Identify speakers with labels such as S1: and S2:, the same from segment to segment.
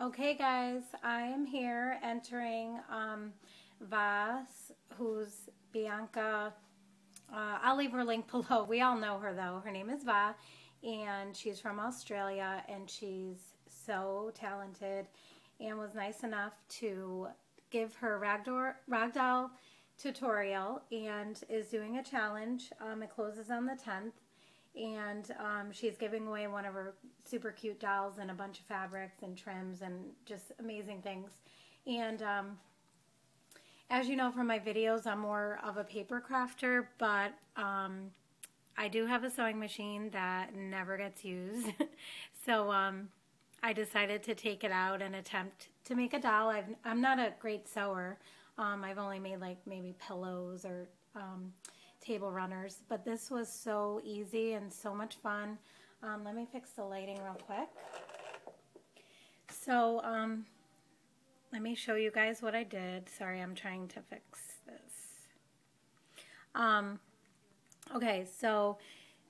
S1: Okay, guys, I am here entering Vas, who's Bianca. I'll leave her link below. We all know her though. Her name is Va, and she's from Australia, and she's so talented and was nice enough to give her ragdoll tutorial and is doing a challenge. It closes on the 10th, and she's giving away one of her super cute dolls and a bunch of fabrics and trims and just amazing things. And as you know from my videos, I'm more of a paper crafter, but I do have a sewing machine that never gets used. So I decided to take it out and attempt to make a doll. I'm not a great sewer. I've only made like maybe pillows or table runners, but this was so easy and so much fun. Let me fix the lighting real quick. So let me show you guys what I did. Sorry, I'm trying to fix this. Okay, so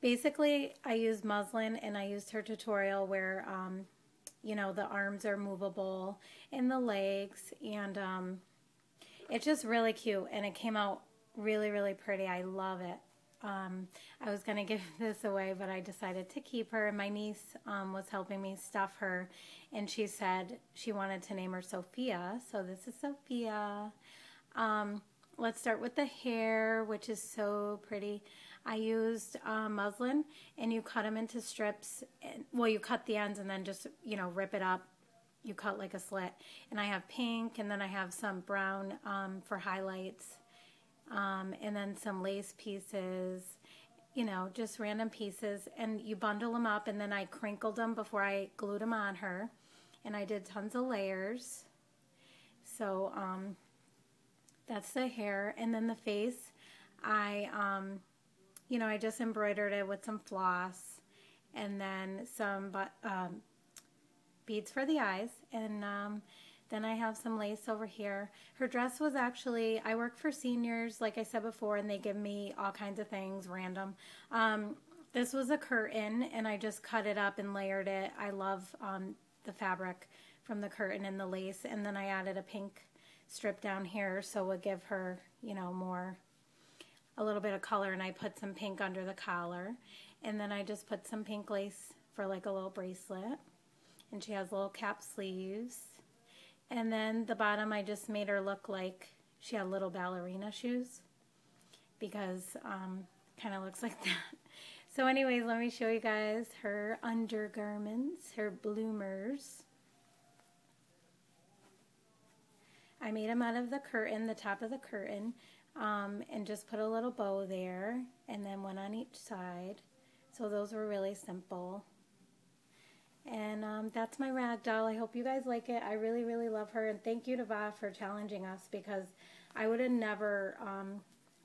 S1: basically I used muslin, and I used her tutorial where you know, the arms are movable and the legs, and it's just really cute, and it came out really pretty. I love it. I was going to give this away, but I decided to keep her, and my niece was helping me stuff her, and she said she wanted to name her Sophia, so this is Sophia. Let's start with the hair, which is so pretty. I used muslin, and you cut them into strips. Well, you cut the ends and then just, you know, rip it up. You cut like a slit. And I have pink, and then I have some brown for highlights. And then some lace pieces, you know, just random pieces, and you bundle them up, and then I crinkled them before I glued them on her, and I did tons of layers. So that's the hair, and then the face, you know, I just embroidered it with some floss, and then some beads for the eyes, and then I have some lace over here. Her dress was actually, I work for seniors, like I said before, and they give me all kinds of things, random. This was a curtain, and I just cut it up and layered it. I love the fabric from the curtain and the lace, and then I added a pink strip down here, so it would give her, you know, a little bit of color, and I put some pink under the collar, and then I just put some pink lace for like a little bracelet, and she has little cap sleeves. And then the bottom, I just made her look like she had little ballerina shoes, because kind of looks like that. So anyways, let me show you guys her undergarments, her bloomers. I made them out of the curtain, the top of the curtain, and just put a little bow there, and then one on each side. So those were really simple. And that's my rag doll. I hope you guys like it. I really love her. And thank you to Va for challenging us, because I would have never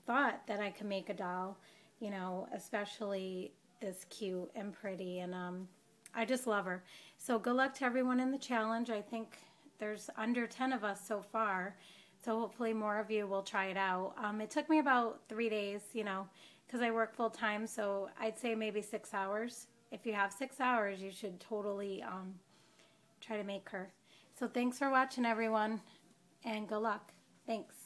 S1: thought that I could make a doll, you know, especially this cute and pretty. And I just love her. So good luck to everyone in the challenge. I think there's under 10 of us so far. So hopefully more of you will try it out. It took me about 3 days, you know, because I work full time. So I'd say maybe 6 hours. If you have 6 hours, you should totally try to make her. So thanks for watching, everyone, and good luck. Thanks.